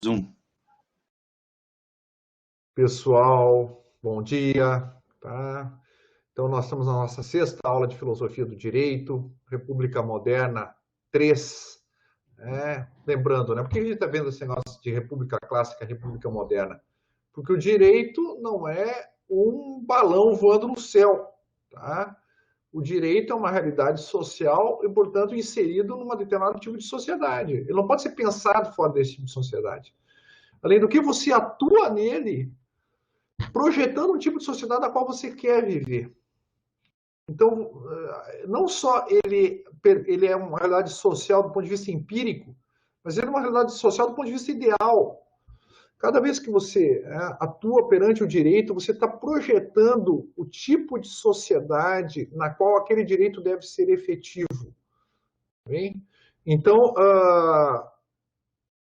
Zoom. Pessoal, bom dia, tá? Então, nós estamos na nossa sexta aula de Filosofia do Direito, República Moderna 3. Lembrando, né? Por que a gente está vendo esse negócio de República Clássica, República Moderna? Porque o direito não é um balão voando no céu, tá? O direito é uma realidade social e, portanto, inserido num determinado tipo de sociedade. Ele não pode ser pensado fora desse tipo de sociedade. Além do que, você atua nele projetando um tipo de sociedade na qual você quer viver. Então, não só ele é uma realidade social do ponto de vista empírico, mas ele é uma realidade social do ponto de vista ideal. Cada vez que você atua perante o direito, você está projetando o tipo de sociedade na qual aquele direito deve ser efetivo. Bem? Então,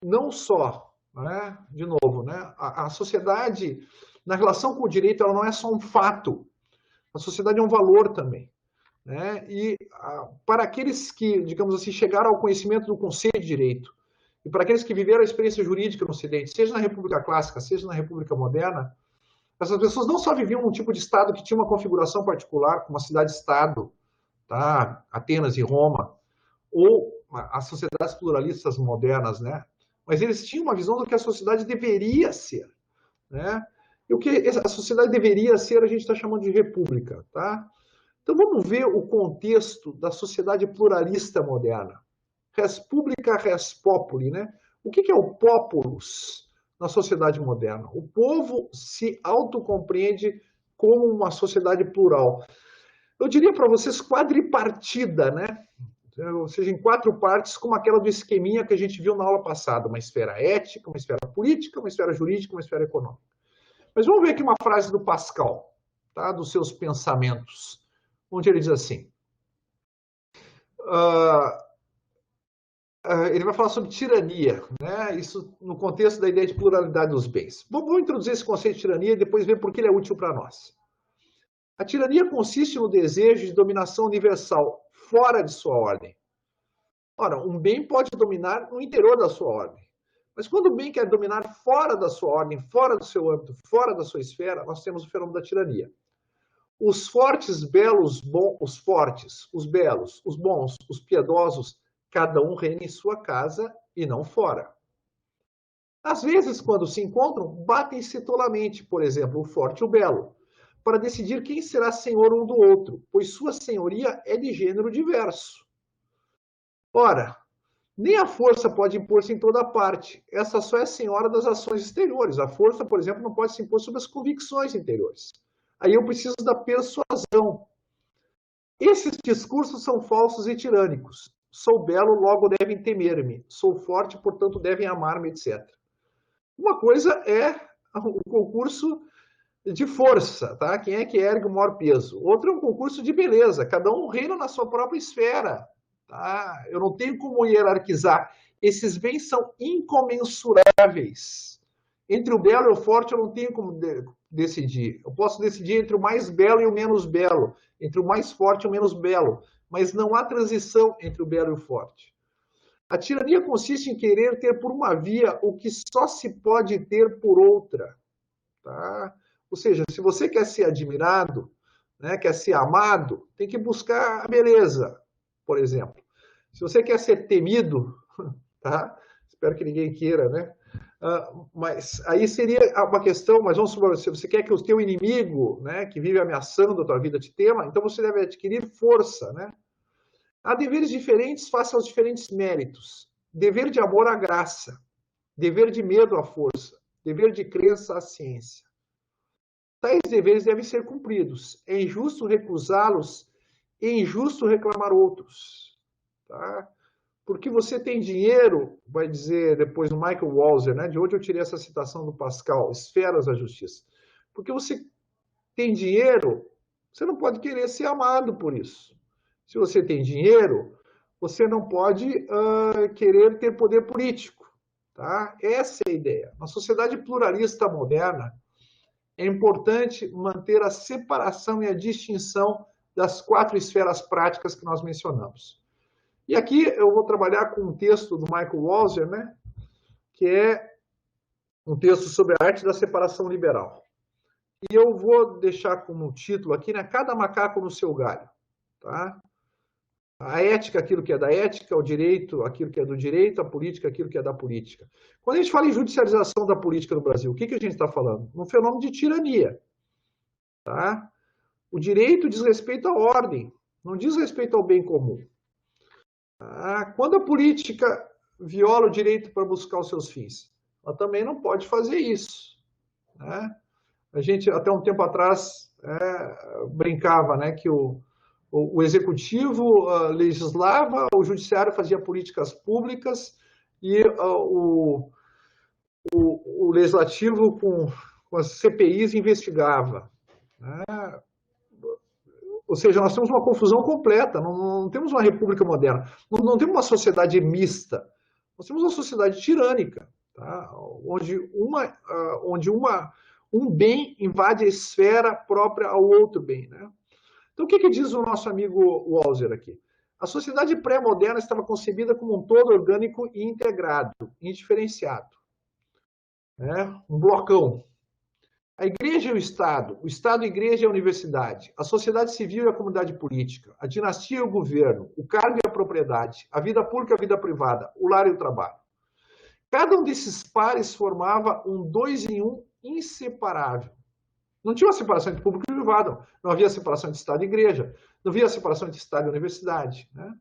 não só, né, de novo, né, a sociedade, na relação com o direito, ela não é só um fato. A sociedade é um valor também. Né? E para aqueles que, digamos assim, chegaram ao conhecimento do conceito de direito, e para aqueles que viveram a experiência jurídica no Ocidente, seja na República Clássica, seja na República Moderna, essas pessoas não só viviam num tipo de Estado que tinha uma configuração particular, como a cidade-Estado, tá? Atenas e Roma, ou as sociedades pluralistas modernas, né? Mas eles tinham uma visão do que a sociedade deveria ser, né? E o que a sociedade deveria ser, a gente está chamando de república, tá? Então vamos ver o contexto da sociedade pluralista moderna. Res publica, res populi, né? O que é o populus na sociedade moderna? O povo se autocompreende como uma sociedade plural. Eu diria para vocês quadripartida, né? Ou seja, em 4 partes, como aquela do esqueminha que a gente viu na aula passada. Uma esfera ética, uma esfera política, uma esfera jurídica, uma esfera econômica. Mas vamos ver aqui uma frase do Pascal, tá? Dos seus pensamentos, onde ele diz assim, ele vai falar sobre tirania, né? Isso no contexto da ideia de pluralidade dos bens. Vamos introduzir esse conceito de tirania e depois ver por que ele é útil para nós. A tirania consiste no desejo de dominação universal fora de sua ordem. Ora, um bem pode dominar no interior da sua ordem. Mas quando o bem quer dominar fora da sua ordem, fora do seu âmbito, fora da sua esfera, nós temos o fenômeno da tirania. Os fortes, belos, os fortes, os belos, os bons, os piedosos, cada um reina em sua casa e não fora. Às vezes, quando se encontram, batem-se tolamente, por exemplo, o forte e o belo, para decidir quem será senhor um do outro, pois sua senhoria é de gênero diverso. Ora, nem a força pode impor-se em toda parte. Essa só é senhora das ações exteriores. A força, por exemplo, não pode se impor sobre as convicções interiores. Aí eu preciso da persuasão. Esses discursos são falsos e tirânicos. Sou belo, logo devem temer-me. Sou forte, portanto devem amar-me, etc. Uma coisa é o concurso de força, tá? Quem é que ergue o maior peso? Outro é um concurso de beleza. Cada um reina na sua própria esfera, tá? Eu não tenho como hierarquizar. Esses bens são incomensuráveis. Entre o belo e o forte, eu não tenho como decidir. Eu posso decidir entre o mais belo e o menos belo, entre o mais forte e o menos belo, mas não há transição entre o belo e o forte. A tirania consiste em querer ter por uma via o que só se pode ter por outra. Tá? Ou seja, se você quer ser admirado, né, quer ser amado, tem que buscar a beleza, por exemplo. Se você quer ser temido, tá? Espero que ninguém queira, né? Mas aí seria uma questão, mas vamos supor, se você quer que o teu inimigo, né, que vive ameaçando a tua vida te tema, então você deve adquirir força, né? Há deveres diferentes face aos diferentes méritos. Dever de amor à graça, dever de medo à força, dever de crença à ciência. Tais deveres devem ser cumpridos. É injusto recusá-los e é injusto reclamar outros. Tá? Porque você tem dinheiro, vai dizer depois o Michael Walzer, né? De onde eu tirei essa citação do Pascal, esferas da justiça. Porque você tem dinheiro, você não pode querer ser amado por isso. Se você tem dinheiro, você não pode querer ter poder político. Tá? Essa é a ideia. Na sociedade pluralista moderna, é importante manter a separação e a distinção das 4 esferas práticas que nós mencionamos. E aqui eu vou trabalhar com um texto do Michael Walzer, né, que é um texto sobre a arte da separação liberal. E eu vou deixar como título aqui, né, cada macaco no seu galho. Tá? A ética, aquilo que é da ética, o direito, aquilo que é do direito, a política, aquilo que é da política. Quando a gente fala em judicialização da política no Brasil, o que a gente está falando? Um fenômeno de tirania. Tá? O direito diz respeito à ordem, não diz respeito ao bem comum. Tá? Quando a política viola o direito para buscar os seus fins, ela também não pode fazer isso. Né? A gente, até um tempo atrás, brincava, né, que o executivo legislava, o judiciário fazia políticas públicas e o legislativo com as CPIs investigava. Né? Ou seja, nós temos uma confusão completa, não temos uma república moderna, não temos uma sociedade mista, nós temos uma sociedade tirânica, tá? onde um bem invade a esfera própria ao outro bem. Né? Então, o que diz o nosso amigo Walser aqui? A sociedade pré-moderna estava concebida como um todo orgânico e integrado, indiferenciado. Né? Um blocão. A igreja e o Estado e a igreja e a universidade, a sociedade civil e a comunidade política, a dinastia e o governo, o cargo e a propriedade, a vida pública e a vida privada, o lar e o trabalho. Cada um desses pares formava um dois em um inseparável. Não tinha uma separação entre público e privado, não havia separação entre Estado e igreja, não havia separação entre Estado e universidade. Né?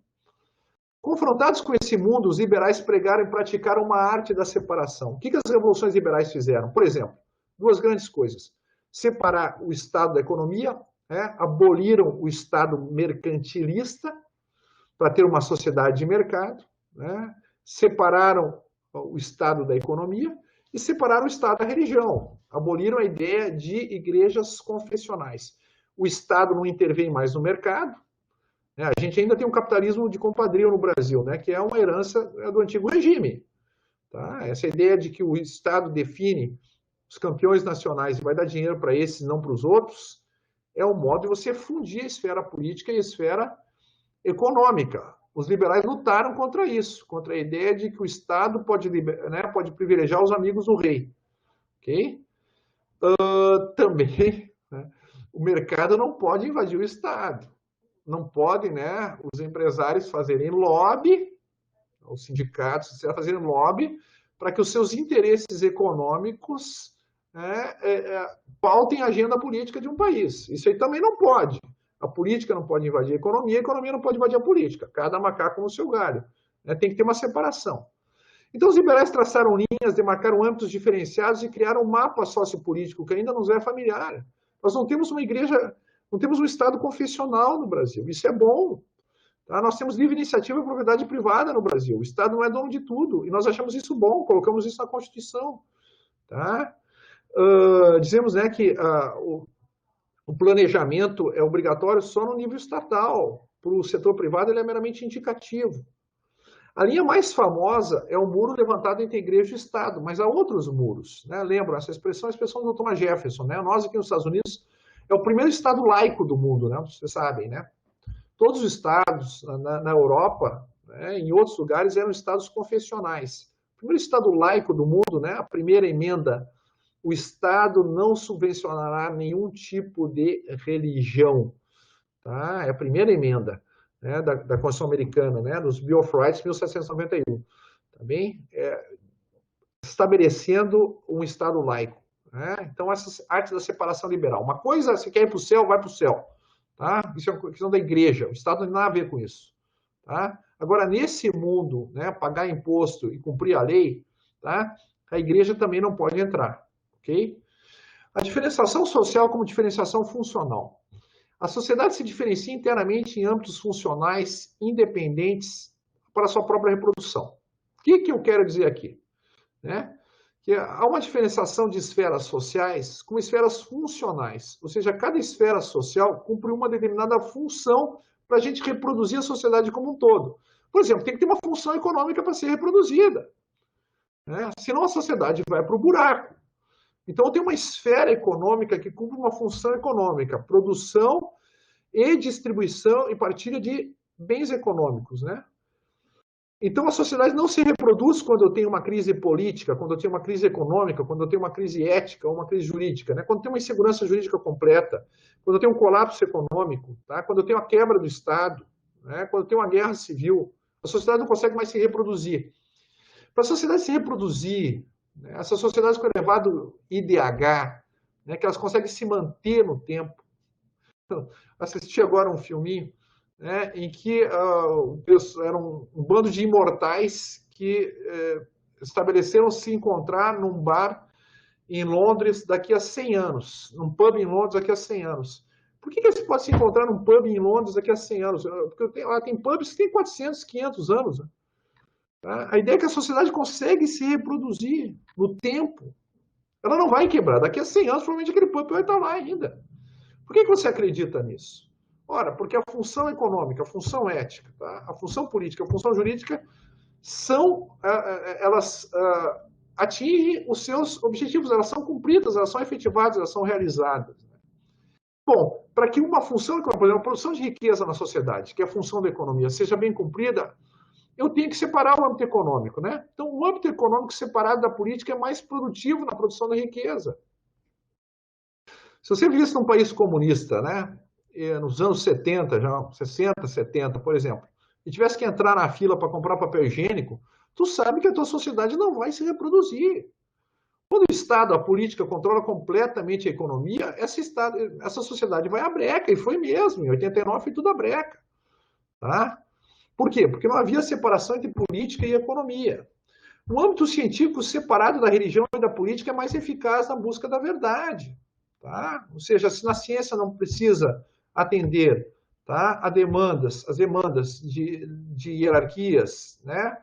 Confrontados com esse mundo, os liberais pregaram e praticaram uma arte da separação. O que as revoluções liberais fizeram? Por exemplo, duas grandes coisas. Separar o Estado da economia, né? Aboliram o Estado mercantilista para ter uma sociedade de mercado, né? Separaram o Estado da economia e separaram o Estado da religião. Aboliram a ideia de igrejas confessionais. O Estado não intervém mais no mercado. Né? A gente ainda tem um capitalismo de compadrio no Brasil, né? Que é uma herança do antigo regime. Tá? Essa ideia de que o Estado define os campeões nacionais e vai dar dinheiro para esses, não para os outros, é um modo de você fundir a esfera política e a esfera econômica. Os liberais lutaram contra isso, contra a ideia de que o Estado pode privilegiar os amigos do rei. Okay? Também, né, o mercado não pode invadir o Estado. Não podem, né, os empresários fazerem lobby, os sindicatos fazerem lobby para que os seus interesses econômicos pautem a agenda política de um país. Isso aí também não pode. A política não pode invadir a economia não pode invadir a política. Cada macaco no seu galho. Né? Tem que ter uma separação. Então, os liberais traçaram linhas, demarcaram âmbitos diferenciados e criaram um mapa sociopolítico que ainda nos é familiar. Nós não temos uma igreja, não temos um Estado confessional no Brasil. Isso é bom. Tá? Nós temos livre iniciativa e propriedade privada no Brasil. O Estado não é dono de tudo. E nós achamos isso bom, colocamos isso na Constituição. Tá? Dizemos, né, que o planejamento é obrigatório só no nível estatal. Para o setor privado, ele é meramente indicativo. A linha mais famosa é o muro levantado entre a igreja e o Estado, mas há outros muros. Né? Lembram, essa expressão é a expressão do Thomas Jefferson. Né? Nós aqui nos Estados Unidos é o primeiro Estado laico do mundo, né? Vocês sabem, né? Todos os estados na Europa, né, em outros lugares, eram estados confessionais. O primeiro Estado laico do mundo, né, a primeira emenda, o Estado não subvencionará nenhum tipo de religião. Tá? É a primeira emenda, né, da Constituição Americana, né, dos Bill of Rights, 1791. Tá bem? Estabelecendo um Estado laico. Né? Então, essas artes da separação liberal. Uma coisa, se quer ir para o céu, vai para o céu. Tá? Isso é uma questão da igreja. O Estado não tem nada a ver com isso. Tá? Agora, nesse mundo, né, pagar imposto e cumprir a lei, tá? A igreja também não pode entrar. Okay? A diferenciação social como diferenciação funcional. A sociedade se diferencia internamente em âmbitos funcionais independentes para a sua própria reprodução. O que eu quero dizer aqui? Né? Que há uma diferenciação de esferas sociais como esferas funcionais, ou seja, cada esfera social cumpre uma determinada função para a gente reproduzir a sociedade como um todo. Por exemplo, tem que ter uma função econômica para ser reproduzida. Né? Senão a sociedade vai para o buraco. Então, tem uma esfera econômica que cumpre uma função econômica, produção e distribuição e partilha de bens econômicos, né? Então, a sociedade não se reproduz quando eu tenho uma crise política, quando eu tenho uma crise econômica, quando eu tenho uma crise ética ou uma crise jurídica, né? Quando eu tenho uma insegurança jurídica completa, quando eu tenho um colapso econômico, tá? Quando eu tenho a quebra do Estado, né? Quando eu tenho uma guerra civil. A sociedade não consegue mais se reproduzir. Para a sociedade se reproduzir, né? Essas sociedades com elevado IDH, né? Que elas conseguem se manter no tempo. Assisti agora um filminho, né, em que era um bando de imortais que estabeleceram se encontrar num bar em Londres daqui a 100 anos, num pub em Londres daqui a 100 anos. Por que eles podem se encontrar num pub em Londres daqui a 100 anos? Porque lá tem pubs que têm 400, 500 anos. Né? Tá? A ideia é que a sociedade consegue se reproduzir no tempo. Ela não vai quebrar. Daqui a 100 anos, provavelmente aquele pub vai estar lá ainda. Por que você acredita nisso? Ora, porque a função econômica, a função ética, tá? A função política, a função jurídica elas atingem os seus objetivos, elas são cumpridas, elas são efetivadas, elas são realizadas. Bom, para que uma função econômica, por exemplo, a produção de riqueza na sociedade, que é a função da economia, seja bem cumprida, eu tenho que separar o âmbito econômico, né? Então, o âmbito econômico separado da política é mais produtivo na produção da riqueza. Se você vivesse num país comunista, né, nos anos 70, já 60, 70, por exemplo, e tivesse que entrar na fila para comprar papel higiênico, tu sabe que a tua sociedade não vai se reproduzir. Quando o Estado, a política, controla completamente a economia, essa sociedade vai à breca, e foi mesmo, em 89 foi tudo à breca. Tá? Por quê? Porque não havia separação entre política e economia. O âmbito científico separado da religião e da política é mais eficaz na busca da verdade. Tá? Ou seja, se na ciência não precisa atender, tá, as demandas de hierarquias, né,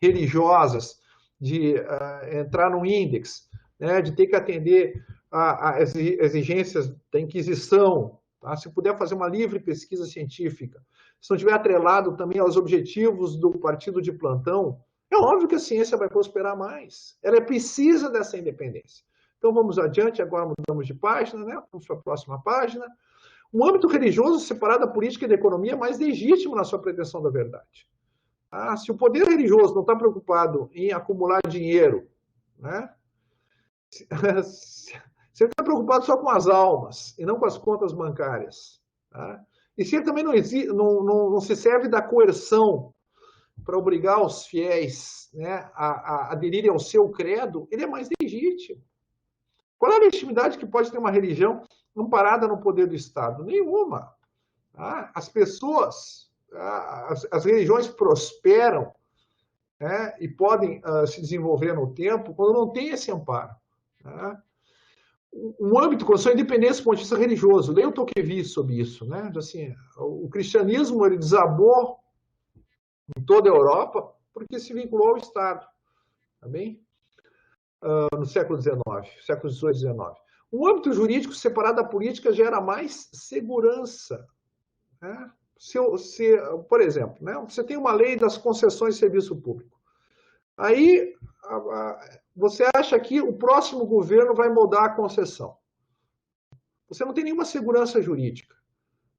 religiosas, de entrar no índex, né, de ter que atender as exigências da Inquisição, tá? Se puder fazer uma livre pesquisa científica, se não tiver atrelado também aos objetivos do partido de plantão, é óbvio que a ciência vai prosperar mais. Ela precisa dessa independência. Então vamos adiante, agora mudamos de página, né? Vamos para a próxima página. Um âmbito religioso separado da política e da economia é mais legítimo na sua pretensão da verdade. Se o poder religioso não está preocupado em acumular dinheiro, né? Se ele está preocupado só com as almas e não com as contas bancárias, tá? E se ele também não se serve da coerção para obrigar os fiéis, né, a aderirem ao seu credo, ele é mais legítimo. Qual é a legitimidade que pode ter uma religião amparada no poder do Estado? Nenhuma. Tá? As pessoas, as religiões prosperam, né, e podem se desenvolver no tempo quando não tem esse amparo. Tá? Um âmbito, com a sua independência do ponto de vista religioso, leia o Tocqueville sobre isso. Né? Assim, o cristianismo ele desabou em toda a Europa porque se vinculou ao Estado. Tá bem? No século XIX, século XVIII, XIX. Um âmbito jurídico separado da política gera mais segurança. Né? Por exemplo, né, você tem uma lei das concessões de serviço público. Aí você acha que o próximo governo vai mudar a concessão. Você não tem nenhuma segurança jurídica.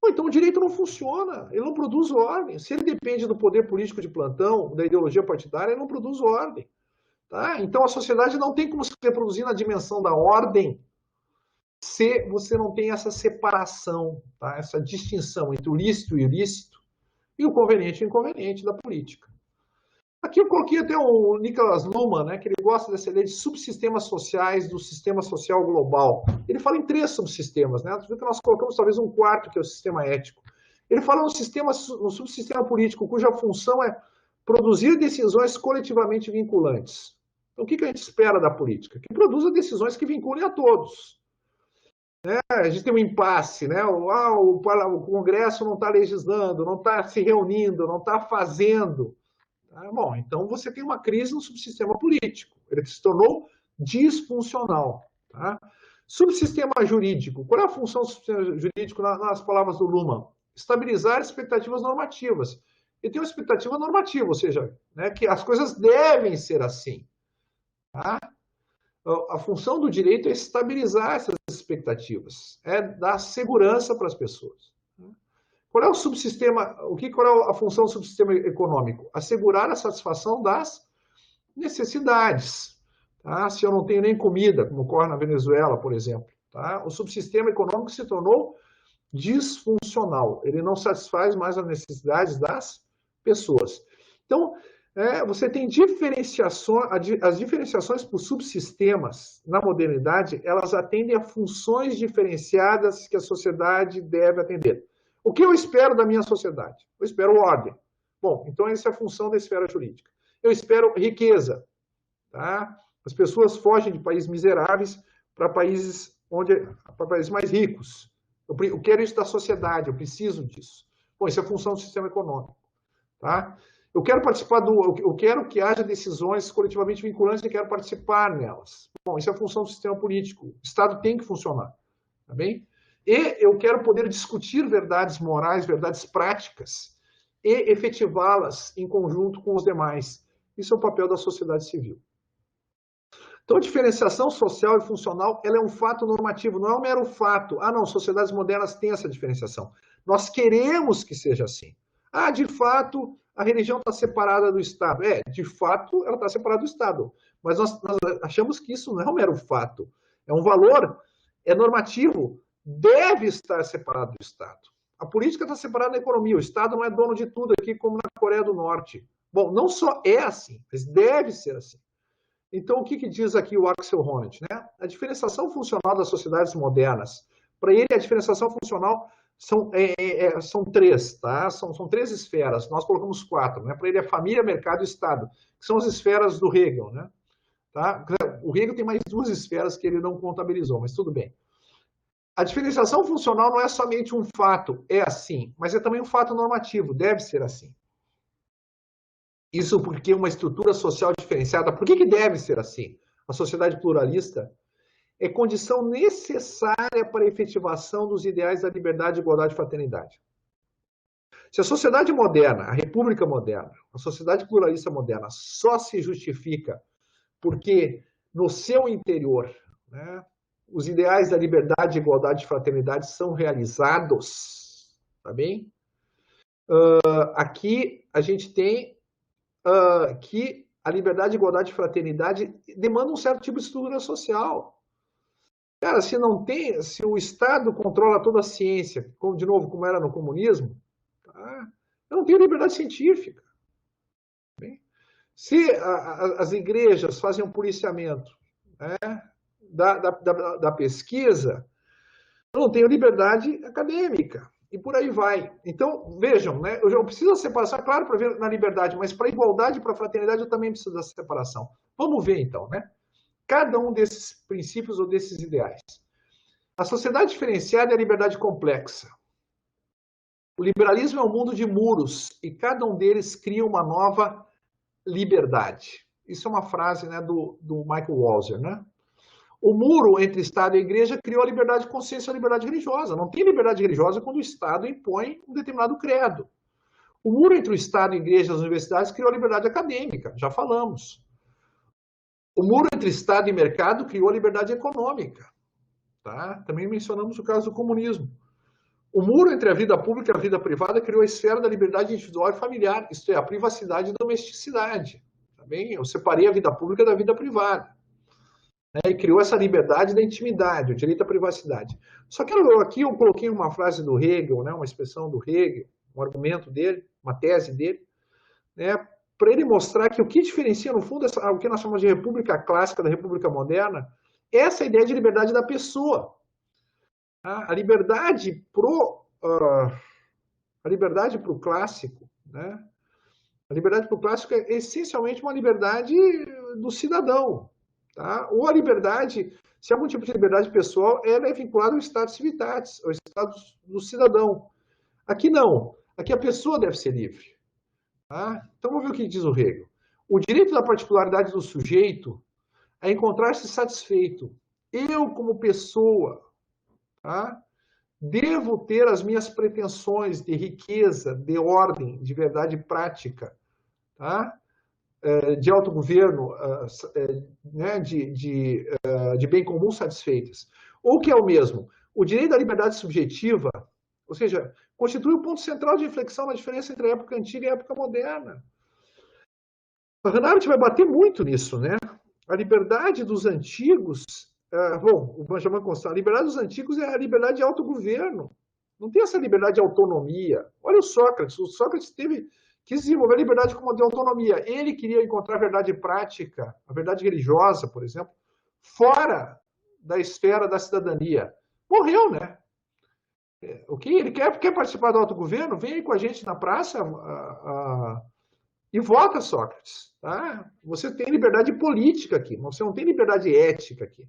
Então o direito não funciona, ele não produz ordem. Se ele depende do poder político de plantão, da ideologia partidária, ele não produz ordem. Tá? Então a sociedade não tem como se reproduzir na dimensão da ordem se você não tem essa separação, tá? Essa distinção entre o lícito e o ilícito e o conveniente e o inconveniente da política. Aqui eu coloquei até o Niklas Luhmann, né, que ele gosta dessa ideia de subsistemas sociais do sistema social global. Ele fala em 3 subsistemas, né? Nós colocamos talvez um quarto, que é o sistema ético. Ele fala no subsistema político, cuja função é produzir decisões coletivamente vinculantes. Então, o que a gente espera da política? Que produza decisões que vinculem a todos. Né? A gente tem um impasse, né? O Congresso não está legislando, não está se reunindo, não está fazendo. Bom, então você tem uma crise no subsistema político. Ele se tornou disfuncional. Tá? Subsistema jurídico. Qual é a função do subsistema jurídico nas palavras do Luhmann? Estabilizar expectativas normativas. Ele tem uma expectativa normativa, ou seja, né, que as coisas devem ser assim. Tá? A função do direito é estabilizar essas expectativas, é dar segurança para as pessoas. Qual é o subsistema, qual é a função do subsistema econômico? Assegurar a satisfação das necessidades. Tá? Se eu não tenho nem comida, como ocorre na Venezuela, por exemplo, tá? O subsistema econômico se tornou disfuncional. Ele não satisfaz mais as necessidades das pessoas. Então, você tem diferenciações, as diferenciações por subsistemas na modernidade, elas atendem a funções diferenciadas que a sociedade deve atender. O que eu espero da minha sociedade? Eu espero ordem. Bom, então essa é a função da esfera jurídica. Eu espero riqueza. Tá? As pessoas fogem de países miseráveis para países mais ricos. Eu quero isso da sociedade, eu preciso disso. Bom, isso é a função do sistema econômico. Tá? Eu quero que haja decisões coletivamente vinculantes e quero participar nelas. Bom, isso é a função do sistema político. O Estado tem que funcionar. Tá bem? E eu quero poder discutir verdades morais, verdades práticas e efetivá-las em conjunto com os demais. Isso é o papel da sociedade civil. Então, a diferenciação social e funcional, ela é um fato normativo, não é um mero fato. Ah, não, sociedades modernas têm essa diferenciação. Nós queremos que seja assim. Ah, de fato, a religião está separada do Estado. De fato, ela está separada do Estado. Mas nós achamos que isso não é um mero fato. É um valor, é normativo, deve estar separado do Estado. A política está separada da economia. O Estado não é dono de tudo aqui, como na Coreia do Norte. Bom, não só é assim, mas deve ser assim. Então, o que diz aqui o Axel Honneth? Né? A diferenciação funcional das sociedades modernas. Para ele, a diferenciação funcional são três, tá? São três esferas. Nós colocamos quatro. Né? Para ele, é família, mercado e Estado, que são as esferas do Hegel. Né? Tá? O Hegel tem mais duas esferas que ele não contabilizou, mas tudo bem. A diferenciação funcional não é somente um fato, é assim, mas é também um fato normativo, deve ser assim. Isso porque uma estrutura social diferenciada, por que deve ser assim? A sociedade pluralista é condição necessária para a efetivação dos ideais da liberdade, igualdade e fraternidade. Se a sociedade moderna, a república moderna, a sociedade pluralista moderna só se justifica porque no seu interior, né, os ideais da liberdade, igualdade e fraternidade são realizados, tá bem? Aqui a gente tem que a liberdade, igualdade e fraternidade demandam um certo tipo de estrutura social. Cara, se o Estado controla toda a ciência, de novo, como era no comunismo, tá? Eu não tenho liberdade científica. Bem? Se as igrejas fazem um policiamento, né, da pesquisa, eu não tenho liberdade acadêmica. E por aí vai. Então, vejam, né, eu preciso da separação, claro, para ver na liberdade, mas para a igualdade e para a fraternidade eu também preciso da separação. Vamos ver, então, né? Cada um desses princípios ou desses ideais. A sociedade diferenciada é a liberdade complexa. O liberalismo é um mundo de muros e cada um deles cria uma nova liberdade. Isso é uma frase, né, do Michael Walzer, né? O muro entre Estado e Igreja criou a liberdade de consciência e a liberdade religiosa. Não tem liberdade religiosa quando o Estado impõe um determinado credo. O muro entre o Estado e a Igreja e as universidades criou a liberdade acadêmica, já falamos. O muro entre Estado e mercado criou a liberdade econômica. Tá? Também mencionamos o caso do comunismo. O muro entre a vida pública e a vida privada criou a esfera da liberdade individual e familiar, isto é, a privacidade e domesticidade. Tá bem? Eu separei a vida pública da vida privada. E criou essa liberdade da intimidade, o direito à privacidade. Só que aqui eu coloquei uma frase do Hegel, né, uma expressão do Hegel, um argumento dele, uma tese dele, né, para ele mostrar que o que diferencia, no fundo, o que nós chamamos de república clássica da república moderna, é essa ideia de liberdade da pessoa. A liberdade pro clássico, né, a liberdade para o clássico é essencialmente uma liberdade do cidadão. Tá? Ou a liberdade, se há algum tipo de liberdade pessoal, ela é vinculada ao Estado civitatis, ao Estado do cidadão. Aqui não. Aqui a pessoa deve ser livre. Tá? Então vamos ver o que diz o Hegel. O direito da particularidade do sujeito é encontrar-se satisfeito. Eu, como pessoa, tá, devo ter as minhas pretensões de riqueza, de ordem, de verdade prática, tá? De autogoverno, né, de bem comum satisfeitas. Ou que é o mesmo, o direito à liberdade subjetiva, ou seja, constitui o ponto central de inflexão na diferença entre a época antiga e a época moderna. A Hannah Arendt vai bater muito nisso, né? A liberdade dos antigos, o Benjamin Constant, a liberdade dos antigos é a liberdade de autogoverno. Não tem essa liberdade de autonomia. Olha o Sócrates quis desenvolver a liberdade como de autonomia. Ele queria encontrar a verdade prática, a verdade religiosa, por exemplo, fora da esfera da cidadania. Morreu, né? Ele quer participar do autogoverno? Vem aí com a gente na praça e vota, Sócrates. Tá? Você tem liberdade política aqui, mas você não tem liberdade ética aqui.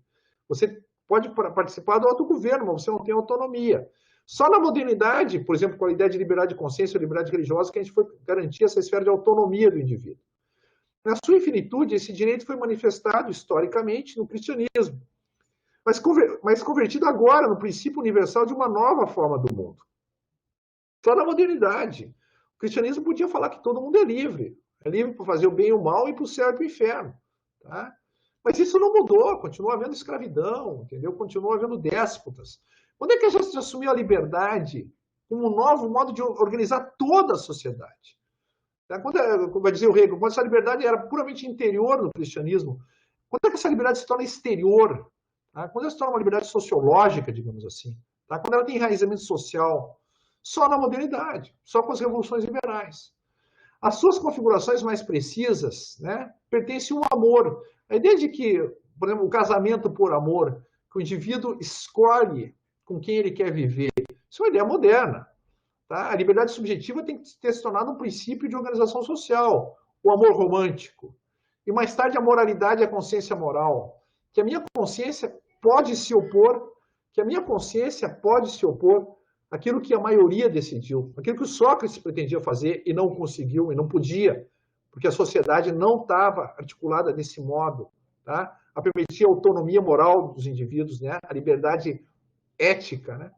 Você pode participar do autogoverno, mas você não tem autonomia. Só na modernidade, por exemplo, com a ideia de liberdade de consciência ou liberdade religiosa, que a gente foi garantir essa esfera de autonomia do indivíduo. Na sua infinitude, esse direito foi manifestado historicamente no cristianismo, mas convertido agora no princípio universal de uma nova forma do mundo. Só na modernidade. O cristianismo podia falar que todo mundo é livre para fazer o bem e o mal e para o céu e para o inferno. Tá? Mas isso não mudou, continua havendo escravidão, entendeu? Continua havendo déspotas. Quando é que a gente assumiu a liberdade como um novo modo de organizar toda a sociedade? Como vai dizer o Hegel, quando essa liberdade era puramente interior no cristianismo, quando é que essa liberdade se torna exterior? Tá? Quando ela se torna uma liberdade sociológica, digamos assim? Tá? Quando ela tem enraizamento social? Só na modernidade, só com as revoluções liberais. As suas configurações mais precisas, né, pertencem ao amor. A ideia de que, por exemplo, o casamento por amor, que o indivíduo escolhe com quem ele quer viver, isso é uma ideia moderna. Tá? A liberdade subjetiva tem que ter se tornado um princípio de organização social, o amor romântico. E mais tarde a moralidade e a consciência moral. Que a minha consciência pode se opor, àquilo que a maioria decidiu, aquilo que o Sócrates pretendia fazer e não conseguiu e não podia, porque a sociedade não estava articulada desse modo, tá? A permitir a autonomia moral dos indivíduos, né? A liberdade ética, né?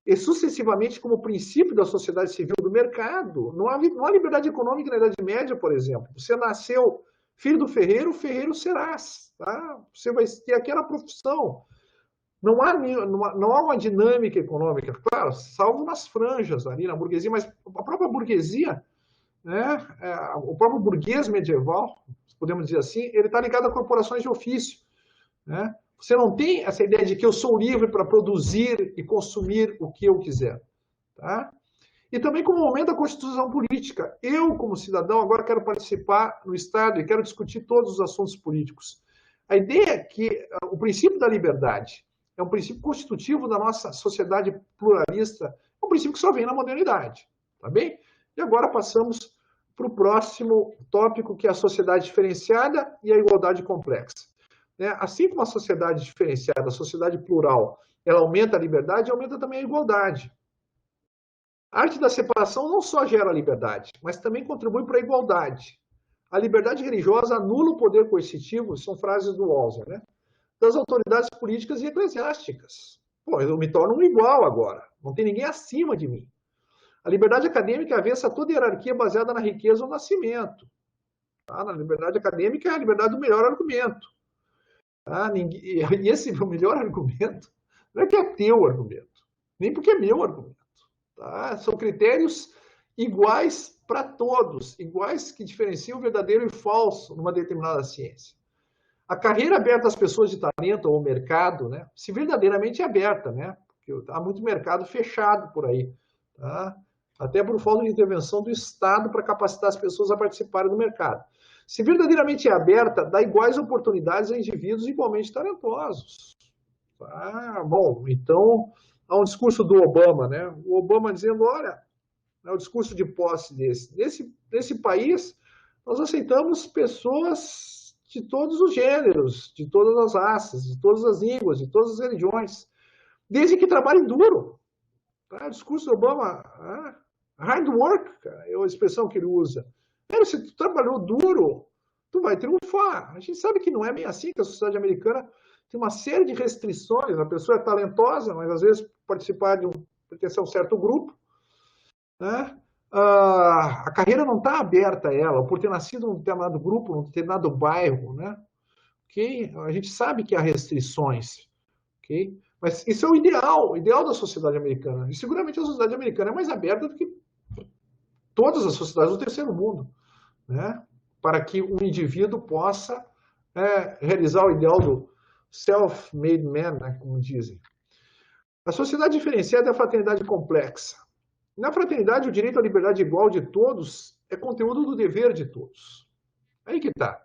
E sucessivamente como princípio da sociedade civil do mercado. Não há liberdade econômica na Idade Média, por exemplo. Você nasceu filho do ferreiro, ferreiro serás. Tá? Você vai ter aquela profissão. Não há uma dinâmica econômica, claro, salvo nas franjas ali na burguesia, mas a própria burguesia, né, o próprio burguês medieval, podemos dizer assim, ele está ligado a corporações de ofício. Né? Você não tem essa ideia de que eu sou livre para produzir e consumir o que eu quiser. Tá? E também como momento da constituição política. Eu, como cidadão, agora quero participar no Estado e quero discutir todos os assuntos políticos. A ideia é que o princípio da liberdade é um princípio constitutivo da nossa sociedade pluralista, é um princípio que só vem na modernidade. Tá bem? E agora passamos para o próximo tópico, que é a sociedade diferenciada e a igualdade complexa. Assim como a sociedade diferenciada, a sociedade plural, ela aumenta a liberdade, aumenta também a igualdade. A arte da separação não só gera a liberdade, mas também contribui para a igualdade. A liberdade religiosa anula o poder coercitivo, são frases do Walzer, né? Das autoridades políticas e eclesiásticas. Pô, eu me torno um igual agora. Não tem ninguém acima de mim. A liberdade acadêmica avessa toda hierarquia baseada na riqueza ou nascimento. Tá? Na liberdade acadêmica é a liberdade do melhor argumento. Tá? E esse melhor argumento não é que é teu argumento, nem porque é meu argumento. Tá? São critérios iguais para todos, iguais que diferenciam o verdadeiro e o falso numa determinada ciência. A carreira aberta às pessoas de talento ou mercado, né, se verdadeiramente é aberta, né, porque há muito mercado fechado por aí, tá? Até por falta de intervenção do Estado para capacitar as pessoas a participarem do mercado. Se verdadeiramente é aberta, dá iguais oportunidades a indivíduos igualmente talentosos. Tá? Bom, então, há um discurso do Obama, né? O Obama dizendo, olha, é o discurso de posse nesse país, nós aceitamos pessoas de todos os gêneros, de todas as raças, de todas as línguas, de todas as religiões, desde que trabalhem duro. Tá? O discurso do Obama, hard work, cara, é a expressão que ele usa. Se tu trabalhou duro, tu vai triunfar. A gente sabe que não é bem assim, que a sociedade americana tem uma série de restrições. A pessoa é talentosa, mas às vezes pertencer a um certo grupo, né? A carreira não está aberta a ela, por ter nascido num determinado grupo, num determinado bairro, né? Okay? A gente sabe que há restrições, okay? Mas isso é o ideal da sociedade americana. E seguramente a sociedade americana é mais aberta do que todas as sociedades do terceiro mundo, né? Para que um indivíduo possa realizar o ideal do self-made man, né, como dizem. A sociedade diferenciada é a fraternidade complexa. Na fraternidade, o direito à liberdade igual de todos é conteúdo do dever de todos. Aí que está.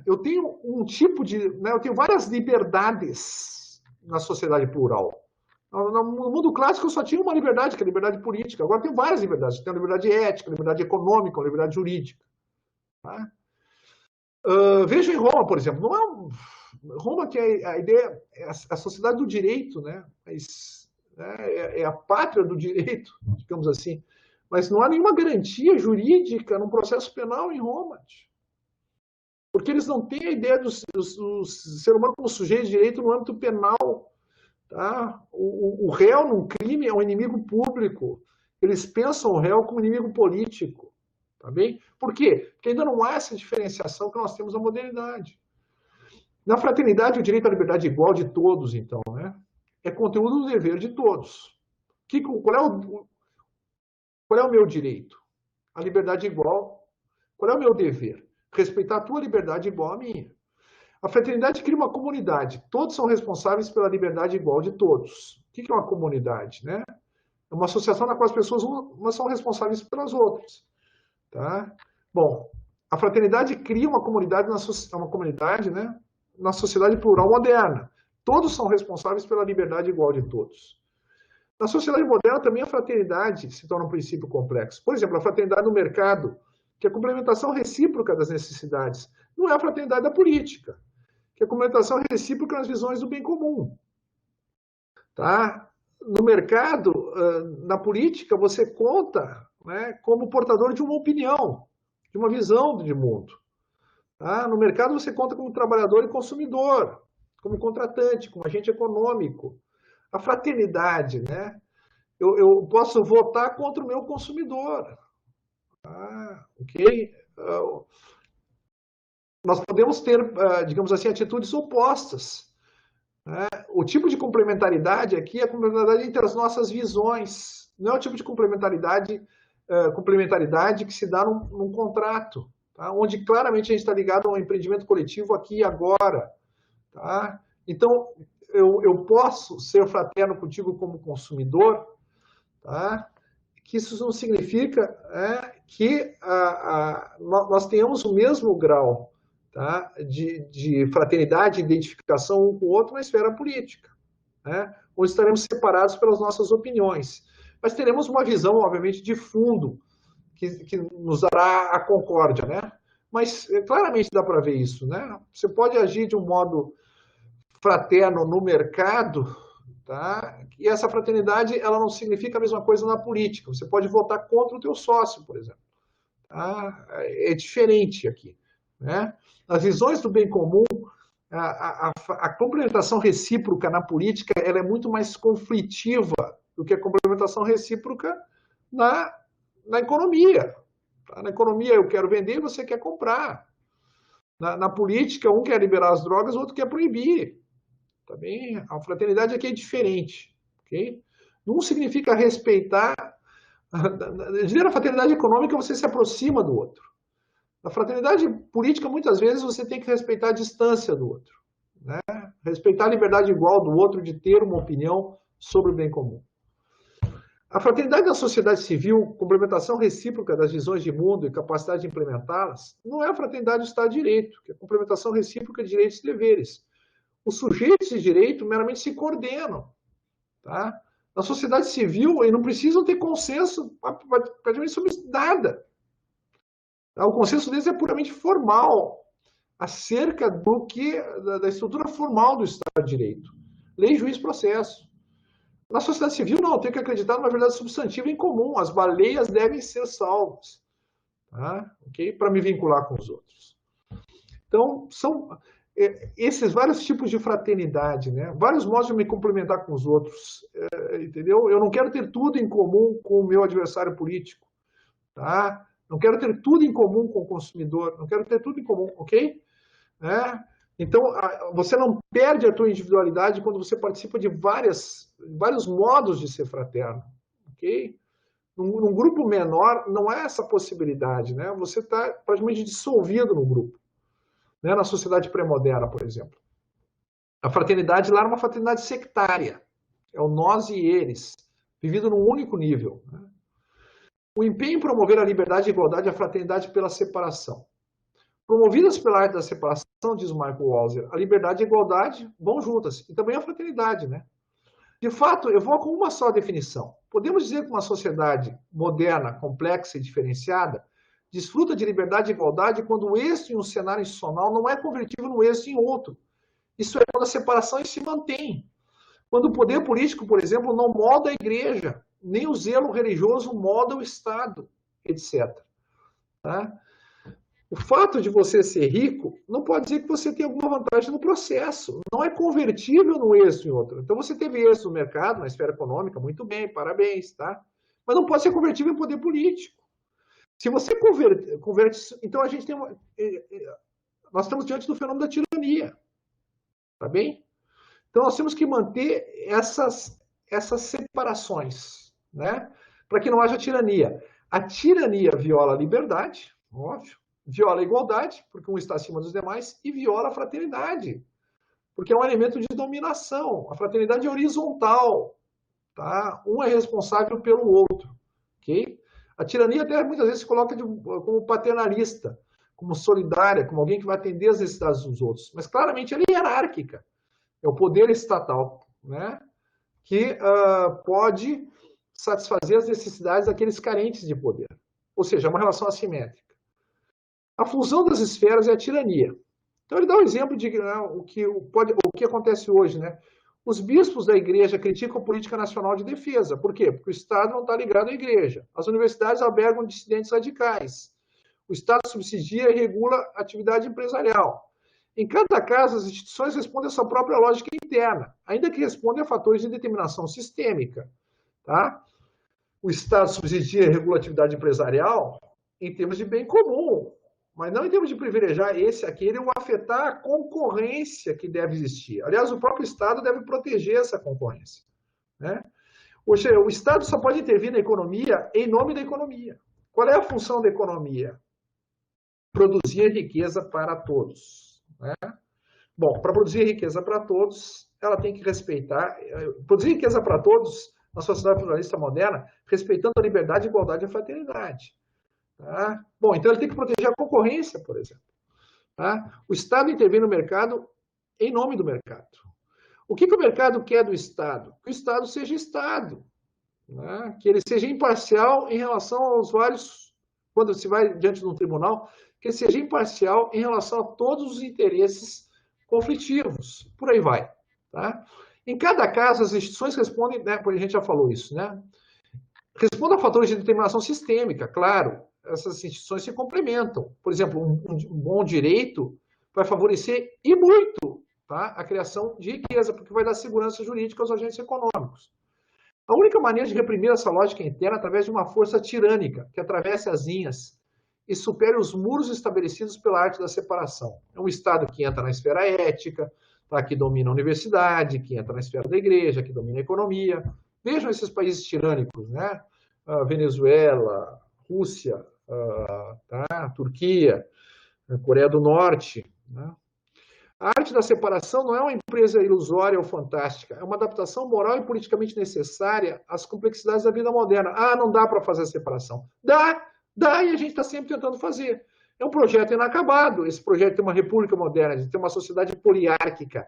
Eu tenho um tipo de... eu tenho várias liberdades na sociedade plural. No mundo clássico, eu só tinha uma liberdade, que é a liberdade política. Agora, tem várias liberdades. Tem a liberdade ética, a liberdade econômica, a liberdade jurídica. Tá? Veja em Roma, por exemplo. Não é Roma, que a ideia é a sociedade do direito, né? É a pátria do direito, digamos assim. Mas não há nenhuma garantia jurídica num processo penal em Roma. Porque eles não têm a ideia do ser humano como sujeito de direito no âmbito penal. Tá? O réu num crime é um inimigo público. Eles pensam o réu como inimigo político. Tá bem? Por quê? Porque ainda não há essa diferenciação que nós temos na modernidade. Na fraternidade, o direito à liberdade igual de todos, então, né? É conteúdo do dever de todos. Qual é o meu direito? A liberdade igual. Qual é o meu dever? Respeitar a tua liberdade igual à minha. A fraternidade cria uma comunidade. Todos são responsáveis pela liberdade igual de todos. O que é uma comunidade? Né? É uma associação na qual as pessoas umas são responsáveis pelas outras. Tá? Bom, a fraternidade cria uma comunidade, né, na sociedade plural moderna. Todos são responsáveis pela liberdade igual de todos. Na sociedade moderna, também a fraternidade se torna um princípio complexo. Por exemplo, a fraternidade no mercado, que é a complementação recíproca das necessidades. Não é a fraternidade da política, que é a complementação recíproca nas visões do bem comum. Tá? No mercado, na política, você conta, né, como portador de uma opinião, de uma visão de mundo. Tá? No mercado, você conta como trabalhador e consumidor, como contratante, como agente econômico. A fraternidade, né? Eu posso votar contra o meu consumidor. Ok? Nós podemos ter, digamos assim, atitudes opostas. Né? O tipo de complementaridade aqui é a complementaridade entre as nossas visões. Não é o tipo de complementaridade que se dá num contrato, tá? Onde claramente a gente está ligado a um empreendimento coletivo aqui e agora. Tá? Então, eu posso ser fraterno contigo como consumidor, tá? Que isso não significa que nós tenhamos o mesmo grau, tá, de fraternidade, de identificação um com o outro na esfera política, né? Onde estaremos separados pelas nossas opiniões. Mas teremos uma visão, obviamente, de fundo, que nos dará a concórdia, né? Mas claramente dá para ver isso, né? Você pode agir de um modo fraterno no mercado, tá? E essa fraternidade, ela não significa a mesma coisa na política. Você pode votar contra o teu sócio, por exemplo. Tá? É diferente aqui, né? As visões do bem comum, a complementação recíproca na política, ela é muito mais conflitiva do que a complementação recíproca na economia. Tá? Na economia, eu quero vender e você quer comprar. Na política, um quer liberar as drogas, o outro quer proibir. Tá bem? A fraternidade aqui é diferente. Okay? Não significa respeitar. Na fraternidade econômica, você se aproxima do outro. Na fraternidade política, muitas vezes, você tem que respeitar a distância do outro. Né? Respeitar a liberdade igual do outro de ter uma opinião sobre o bem comum. A fraternidade da sociedade civil, complementação recíproca das visões de mundo e capacidade de implementá-las, não é a fraternidade do Estado de Direito, que é a complementação recíproca de direitos e deveres. Os sujeitos de direito meramente se coordenam. Tá? Na sociedade civil, eles não precisam ter consenso praticamente sobre nada. O consenso deles é puramente formal, acerca da estrutura formal do Estado de Direito. Lei, juiz, processo. Na sociedade civil, não, tem que acreditar numa verdade substantiva em comum. As baleias devem ser salvas. Tá? Okay? Para me vincular com os outros. Então, são esses vários tipos de fraternidade, né? Vários modos de me complementar com os outros. Entendeu? Eu não quero ter tudo em comum com o meu adversário político. Tá? Não quero ter tudo em comum com o consumidor, não quero ter tudo em comum, ok? Então, você não perde a tua individualidade quando você participa de vários modos de ser fraterno, ok? Num grupo menor, não há essa possibilidade, né? Você está praticamente dissolvido no grupo, né? Na sociedade pré-moderna, por exemplo. A fraternidade lá era uma fraternidade sectária. É o nós e eles, vivido num único nível, né? O empenho em promover a liberdade, a igualdade e a fraternidade pela separação. Promovidas pela arte da separação, diz o Michael Walzer, a liberdade e a igualdade vão juntas. E também a fraternidade, né? De fato, eu vou com uma só definição. Podemos dizer que uma sociedade moderna, complexa e diferenciada desfruta de liberdade e igualdade quando o êxito em um cenário institucional não é convertível no êxito em outro. Isso é quando a separação se mantém. Quando o poder político, por exemplo, não molda a igreja, nem o zelo religioso molda o Estado, etc. Tá? O fato de você ser rico não pode dizer que você tem alguma vantagem no processo. Não é convertível no êxito em outro. Então, você teve êxito no mercado, na esfera econômica, muito bem, parabéns, tá? Mas não pode ser convertível em poder político. Se você converte então a gente tem nós estamos diante do fenômeno da tirania, tá bem? Então, nós temos que manter essas separações, né? Para que não haja tirania. A tirania viola a liberdade, óbvio, viola a igualdade, porque um está acima dos demais, e viola a fraternidade, porque é um elemento de dominação. A fraternidade é horizontal, tá? Um é responsável pelo outro, ok? A tirania até muitas vezes se coloca como paternalista, como solidária, como alguém que vai atender as necessidades dos outros, mas claramente ela é hierárquica. É o poder estatal, né? Que pode satisfazer as necessidades daqueles carentes de poder. Ou seja, é uma relação assimétrica. A fusão das esferas é a tirania. Então, ele dá um exemplo de o que acontece hoje, né? Os bispos da igreja criticam a política nacional de defesa. Por quê? Porque o Estado não está ligado à igreja. As universidades albergam dissidentes radicais. O Estado subsidia e regula a atividade empresarial. Em cada caso, as instituições respondem à sua própria lógica interna, ainda que respondem a fatores de determinação sistêmica. Tá? O Estado subsidia e regula a atividade empresarial em termos de bem comum, mas não em termos de privilegiar esse, aquele, ou afetar a concorrência que deve existir. Aliás, o próprio Estado deve proteger essa concorrência. Né? Ou seja, o Estado só pode intervir na economia em nome da economia. Qual é a função da economia? Produzir riqueza para todos. Né? Bom, para produzir riqueza para todos, ela tem que respeitar... Produzir riqueza para todos, na sociedade pluralista moderna, respeitando a liberdade, a igualdade e a fraternidade. Tá? Bom, então ele tem que proteger a concorrência, por exemplo. Tá? O Estado intervém no mercado em nome do mercado. O que o mercado quer do Estado? Que o Estado seja Estado. Né? Que ele seja imparcial em relação aos vários... Quando se vai diante de um tribunal, que ele seja imparcial em relação a todos os interesses conflitivos. Por aí vai. Tá? Em cada caso, as instituições respondem... Né, a gente já falou isso, né? Respondem a fatores de determinação sistêmica, claro. Essas instituições se complementam. Por exemplo, um bom direito vai favorecer, e muito, tá, a criação de riqueza, porque vai dar segurança jurídica aos agentes econômicos. A única maneira de reprimir essa lógica interna é através de uma força tirânica, que atravesse as linhas e supere os muros estabelecidos pela arte da separação. É um Estado que entra na esfera ética, tá, que domina a universidade, que entra na esfera da igreja, que domina a economia. Vejam esses países tirânicos, né? Venezuela, Rússia, tá? Turquia, Coreia do Norte. Né? A arte da separação não é uma empresa ilusória ou fantástica, é uma adaptação moral e politicamente necessária às complexidades da vida moderna. Ah, não dá para fazer a separação. Dá, e a gente está sempre tentando fazer. É um projeto inacabado, esse projeto de ter uma república moderna, de ter uma sociedade poliárquica,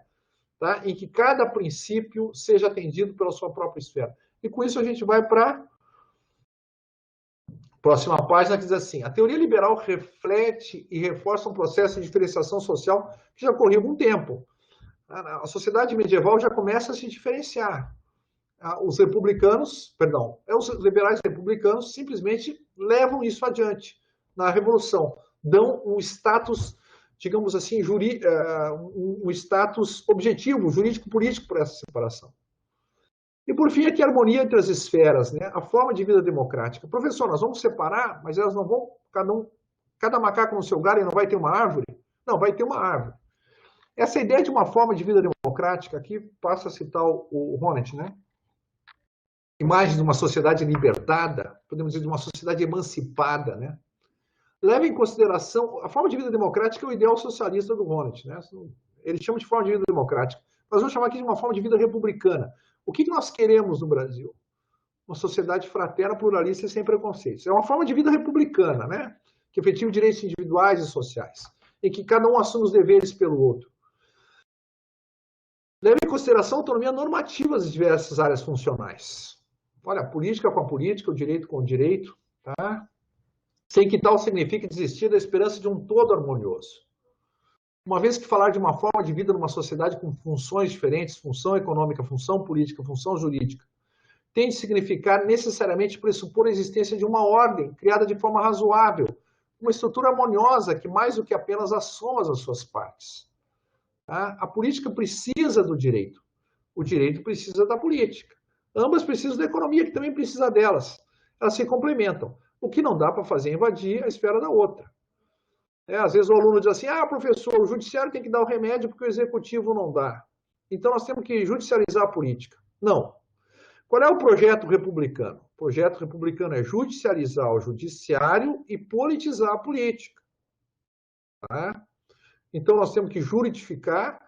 tá? Em que cada princípio seja atendido pela sua própria esfera. E com isso a gente vai para... Próxima página, que diz assim: a teoria liberal reflete e reforça um processo de diferenciação social que já ocorreu há algum tempo. A sociedade medieval já começa a se diferenciar. Os liberais republicanos simplesmente levam isso adiante na Revolução. Dão um status, digamos assim, um status objetivo, jurídico-político para essa separação. E, por fim, aqui a harmonia entre as esferas, né? A forma de vida democrática. Professor, nós vamos separar, mas elas não vão, cada macaco no seu galho e não vai ter uma árvore? Não, vai ter uma árvore. Essa ideia de uma forma de vida democrática, aqui passa a citar o Honneth, né? Imagem de uma sociedade libertada, podemos dizer de uma sociedade emancipada, né? Leva em consideração, a forma de vida democrática é o ideal socialista do Honneth, né? Ele chama de forma de vida democrática. Nós vamos chamar aqui de uma forma de vida republicana. O que nós queremos no Brasil? Uma sociedade fraterna, pluralista e sem preconceitos. É uma forma de vida republicana, né? Que efetiva direitos individuais e sociais, em que cada um assume os deveres pelo outro. Leva em consideração a autonomia normativa das diversas áreas funcionais. Olha, a política com a política, o direito com o direito, tá? Sem que tal signifique desistir da esperança de um todo harmonioso. Uma vez que falar de uma forma de vida numa sociedade com funções diferentes, função econômica, função política, função jurídica, tem de significar necessariamente pressupor a existência de uma ordem criada de forma razoável, uma estrutura harmoniosa que mais do que apenas assoma as suas partes. Tá? A política precisa do direito, o direito precisa da política. Ambas precisam da economia, que também precisa delas. Elas se complementam. O que não dá para fazer é invadir a esfera da outra. Às vezes o aluno diz assim, professor, o judiciário tem que dar o remédio porque o executivo não dá. Então nós temos que judicializar a política. Não. Qual é o projeto republicano? O projeto republicano é judicializar o judiciário e politizar a política. Tá? Então nós temos que juridificar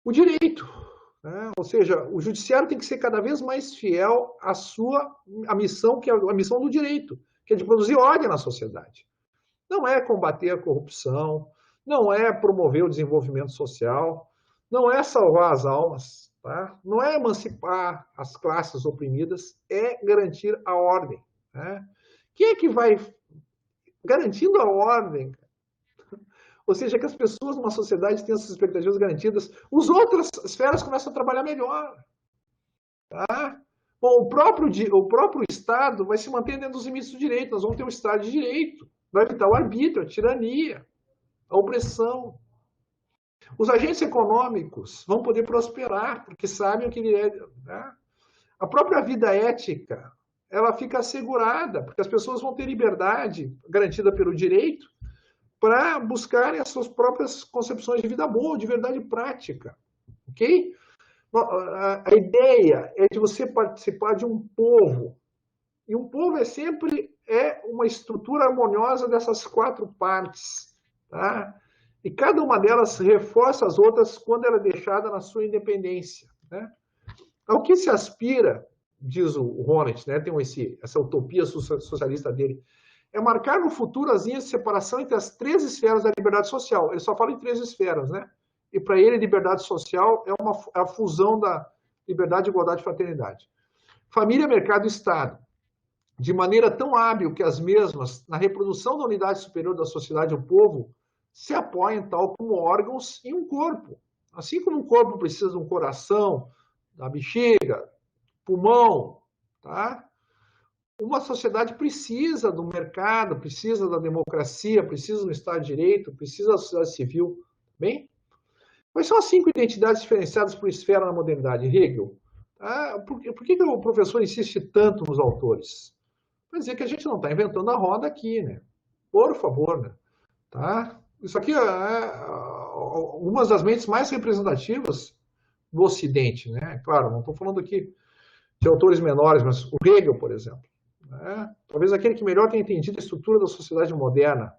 o direito. Né? Ou seja, o judiciário tem que ser cada vez mais fiel à missão, que é a missão do direito, que é de produzir ordem na sociedade. Não é combater a corrupção, não é promover o desenvolvimento social, não é salvar as almas, tá? Não é emancipar as classes oprimidas, é garantir a ordem. Né? Quem é que vai garantindo a ordem? Ou seja, que as pessoas numa sociedade tenham essas expectativas garantidas, as outras esferas começam a trabalhar melhor. Tá? Bom, o próprio Estado vai se manter dentro dos limites do direito, nós vamos ter um Estado de direito, vai evitar o arbítrio, a tirania, a opressão. Os agentes econômicos vão poder prosperar, porque sabem o que ele é. Né? A própria vida ética, ela fica assegurada, porque as pessoas vão ter liberdade garantida pelo direito para buscarem as suas próprias concepções de vida boa, de verdade prática. Ok? A ideia é de você participar de um povo. E um povo é sempre uma estrutura harmoniosa dessas quatro partes. Tá? E cada uma delas reforça as outras quando ela é deixada na sua independência. Né? Ao que se aspira, diz o Honneth, né? Tem essa utopia socialista dele, é marcar no futuro as linhas de separação entre as três esferas da liberdade social. Ele só fala em três esferas, né? E para ele, liberdade social é a fusão da liberdade, igualdade e fraternidade. Família, mercado e Estado. De maneira tão hábil que as mesmas, na reprodução da unidade superior da sociedade, o povo, se apoiam tal como órgãos em um corpo. Assim como um corpo precisa de um coração, da bexiga, pulmão, tá? Uma sociedade precisa do mercado, precisa da democracia, precisa do Estado de Direito, precisa da sociedade civil. Bem? Quais são as 5 identidades diferenciadas por esfera na modernidade? Hegel. Por que o professor insiste tanto nos autores? Para dizer que a gente não está inventando a roda aqui, né? Por favor, né? Tá? Isso aqui é uma das mentes mais representativas do Ocidente, né? Claro, não estou falando aqui de autores menores, mas o Hegel, por exemplo. Né? Talvez aquele que melhor tenha entendido a estrutura da sociedade moderna,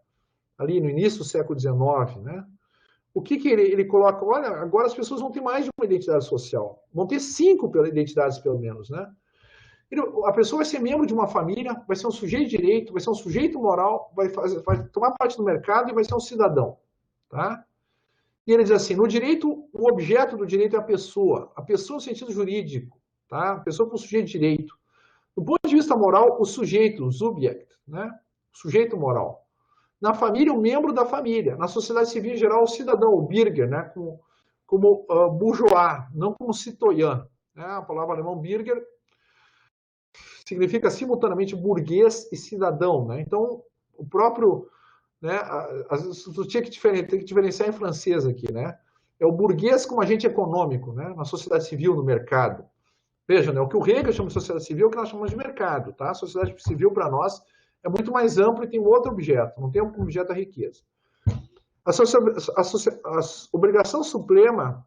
ali no início do século XIX, né? O que ele coloca? Olha, agora as pessoas vão ter mais de uma identidade social. Vão ter 5 identidades, pelo menos, né? A pessoa vai ser membro de uma família, vai ser um sujeito de direito, vai ser um sujeito moral, vai tomar parte do mercado e vai ser um cidadão. Tá? E ele diz assim, no direito, o objeto do direito é a pessoa no sentido jurídico, tá? A pessoa com sujeito de direito. Do ponto de vista moral, o sujeito, o subject, né? O sujeito moral. Na família, o membro da família. Na sociedade civil em geral, o cidadão, o Bürger, né? como bourgeois, não como citoyen. Né? A palavra alemã Bürger significa simultaneamente burguês e cidadão. Né? Então, o próprio... Né, tem que diferenciar em francês aqui. Né? É o burguês como agente econômico, né? Na sociedade civil, no mercado. Veja, né, o que o Hegel chama de sociedade civil é o que nós chamamos de mercado. Tá? A sociedade civil, para nós, é muito mais amplo e tem outro objeto, não tem um objeto da riqueza. A obrigação suprema,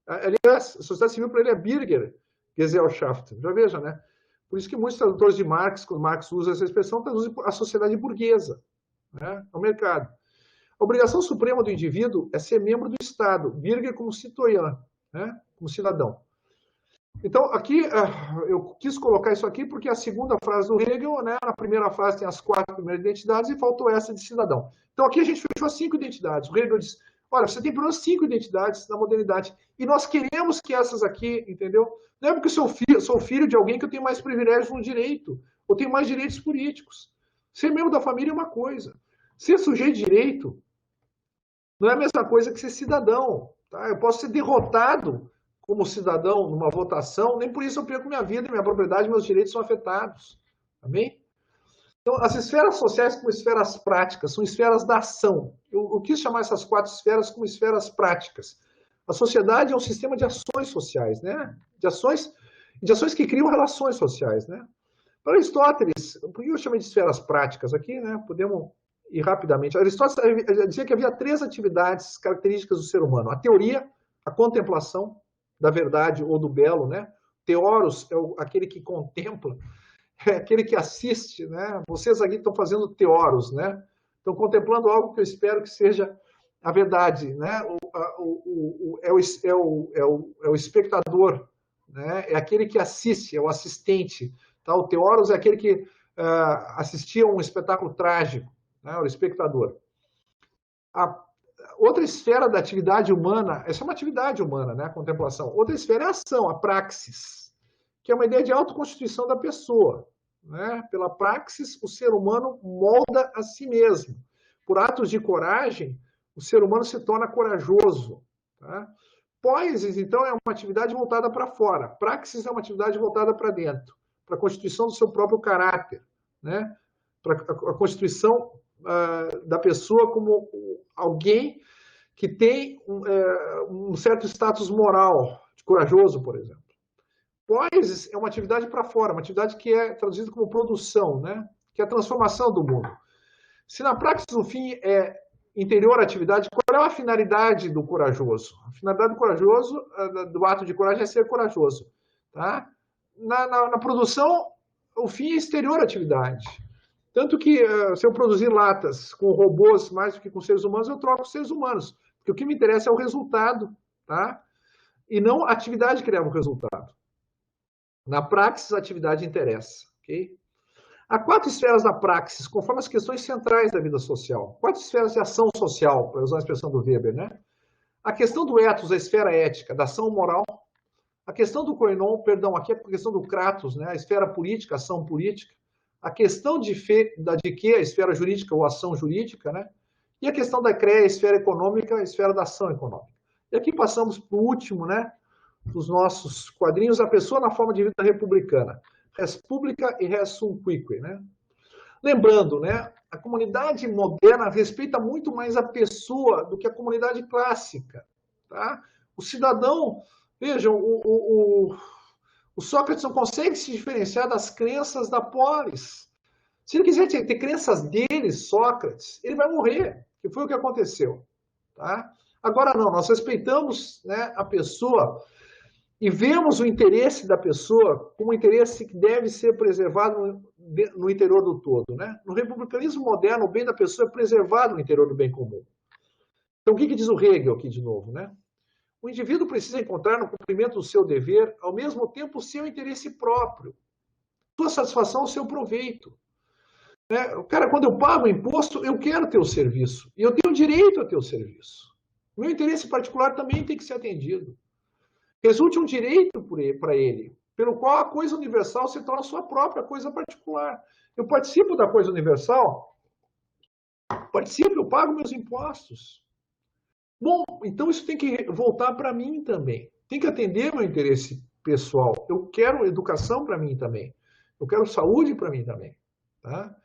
aliás, a sociedade civil para ele é Bürgergesellschaft, já veja, né? Por isso que muitos tradutores de Marx, quando Marx usa essa expressão, traduzem a sociedade burguesa, né? É o mercado. A obrigação suprema do indivíduo é ser membro do Estado, Bürger como citoyen, né? Como cidadão. Então, aqui, eu quis colocar isso aqui porque a segunda frase do Hegel, né, na primeira frase tem as 4 primeiras identidades e faltou essa de cidadão. Então, aqui a gente fechou 5 identidades. O Hegel diz, olha, você tem pelo menos 5 identidades na modernidade e nós queremos que essas aqui, entendeu? Não é porque eu sou filho de alguém que eu tenho mais privilégios no direito, ou tenho mais direitos políticos. Ser membro da família é uma coisa. Ser sujeito de direito não é a mesma coisa que ser cidadão. Tá? Eu posso ser derrotado como cidadão numa votação, nem por isso eu perco minha vida, minha propriedade, meus direitos são afetados. Amém? Então, as esferas sociais como esferas práticas, são esferas da ação. Eu quis chamar essas 4 esferas como esferas práticas. A sociedade é um sistema de ações sociais, né? De ações que criam relações sociais, né? Para Aristóteles, por que eu chamei de esferas práticas aqui, né? Podemos ir rapidamente. Aristóteles dizia que havia 3 atividades características do ser humano: a teoria, a contemplação da verdade ou do belo, né? Teoros é aquele que contempla, é aquele que assiste, né? Vocês aqui estão fazendo teoros, né? Estão contemplando algo que eu espero que seja a verdade, né? É o espectador, né? É aquele que assiste, é o assistente. Tá? O teoros é aquele que assistia a um espetáculo trágico, né? O espectador. A outra esfera da atividade humana, essa é uma atividade humana, né? A contemplação. Outra esfera é a ação, a praxis, que é uma ideia de autoconstituição da pessoa. Né? Pela praxis, o ser humano molda a si mesmo. Por atos de coragem, o ser humano se torna corajoso. Tá? Poiesis, então, é uma atividade voltada para fora. Praxis é uma atividade voltada para dentro, para a constituição do seu próprio caráter, né? Para a constituição da pessoa como alguém que tem um certo status moral, de corajoso, por exemplo. Poiesis é uma atividade para fora, uma atividade que é traduzida como produção, né? Que é a transformação do mundo. Se na praxis o fim é interior à atividade, qual é a finalidade do corajoso? A finalidade do corajoso, do ato de coragem, é ser corajoso. Tá? Na produção, o fim é exterior à atividade. Tanto que, se eu produzir latas com robôs mais do que com seres humanos, eu troco seres humanos. Porque o que me interessa é o resultado, tá? E não a atividade que leva o resultado. Na praxis, a atividade interessa. Okay? Há 4 esferas da praxis, conforme as questões centrais da vida social. 4 esferas de ação social, para usar a expressão do Weber, né? A questão do ethos, a esfera ética, da ação moral. A questão do koinon, perdão, aqui é a questão do kratos, né? A esfera política, a ação política. A questão de que, a esfera jurídica ou ação jurídica, né? E a questão da CREA, a esfera econômica, a esfera da ação econômica. E aqui passamos para o último, né? Dos nossos quadrinhos, a pessoa na forma de vida republicana. Res publica e res sum quique, né? Lembrando, né? A comunidade moderna respeita muito mais a pessoa do que a comunidade clássica, tá? O cidadão, vejam, o Sócrates não consegue se diferenciar das crenças da polis. Se ele quiser ter crenças dele, Sócrates, ele vai morrer, que foi o que aconteceu, tá? Agora não, nós respeitamos, né, a pessoa e vemos o interesse da pessoa como um interesse que deve ser preservado no interior do todo, né? No republicanismo moderno, o bem da pessoa é preservado no interior do bem comum. Então, o que diz o Hegel aqui de novo, né? O indivíduo precisa encontrar no cumprimento do seu dever, ao mesmo tempo, o seu interesse próprio, sua satisfação, o seu proveito. Né? Cara, quando eu pago o imposto, eu quero ter o serviço. E eu tenho direito a ter o serviço. O meu interesse particular também tem que ser atendido. Resulte um direito para ele, pelo qual a coisa universal se torna sua própria coisa particular. Eu participo da coisa universal, eu pago meus impostos. Bom, então isso tem que voltar para mim também. Tem que atender meu interesse pessoal. Eu quero educação para mim também. Eu quero saúde para mim também. Tá?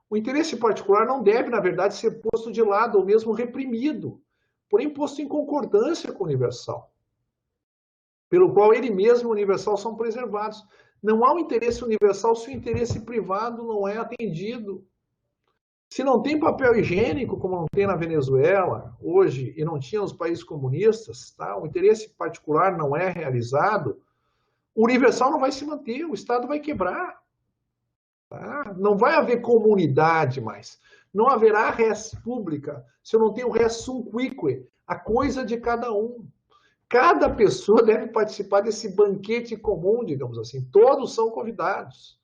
O interesse particular não deve, na verdade, ser posto de lado ou mesmo reprimido, porém posto em concordância com o universal, pelo qual ele mesmo e o universal são preservados. Não há um interesse universal se o interesse privado não é atendido. Se não tem papel higiênico, como não tem na Venezuela hoje, e não tinha nos países comunistas, tá? O interesse particular não é realizado, o universal não vai se manter, o Estado vai quebrar. Tá? Não vai haver comunidade mais. Não haverá res pública se eu não tenho res sum quique, a coisa de cada um. Cada pessoa deve participar desse banquete comum, digamos assim. Todos são convidados.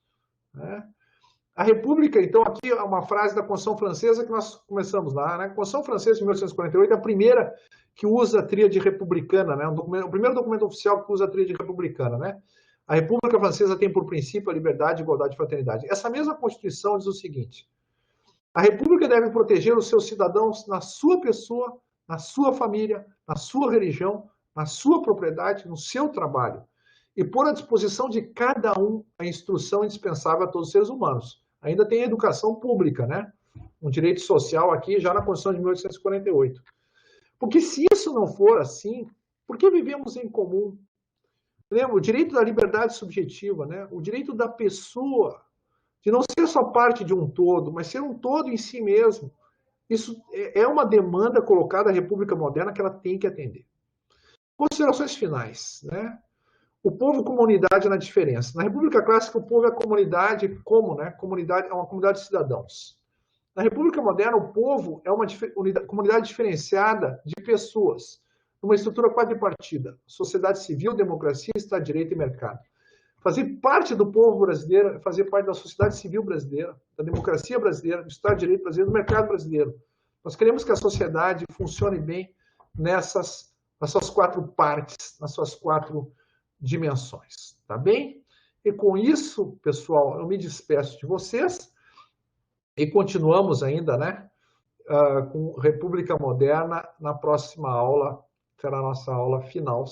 Né? A República, então, aqui é uma frase da Constituição Francesa que nós começamos lá. Né? A Constituição Francesa de 1848 é a primeira que usa a tríade republicana, né? O primeiro documento oficial que usa a tríade republicana. Né? A República Francesa tem por princípio a liberdade, igualdade e fraternidade. Essa mesma Constituição diz o seguinte: a República deve proteger os seus cidadãos na sua pessoa, na sua família, na sua religião, na sua propriedade, no seu trabalho, e pôr à disposição de cada um a instrução indispensável a todos os seres humanos. Ainda tem a educação pública, né? Um direito social aqui já na Constituição de 1848. Porque se isso não for assim, por que vivemos em comum? Lembra? O direito da liberdade subjetiva, né? O direito da pessoa de não ser só parte de um todo, mas ser um todo em si mesmo. Isso é uma demanda colocada à República Moderna que ela tem que atender. Considerações finais, né? O povo como unidade na diferença. Na República Clássica, o povo é a comunidade como, né? Comunidade, é uma comunidade de cidadãos. Na República Moderna, o povo é uma comunidade diferenciada de pessoas, numa estrutura quadripartida: sociedade civil, democracia, Estado de Direito e mercado. Fazer parte do povo brasileiro é fazer parte da sociedade civil brasileira, da democracia brasileira, do Estado de Direito brasileiro, do mercado brasileiro. Nós queremos que a sociedade funcione bem nas suas quatro partes, nas suas quatro dimensões, tá bem? E com isso, pessoal, eu me despeço de vocês e continuamos ainda, né, com República Moderna na próxima aula, será a nossa aula final.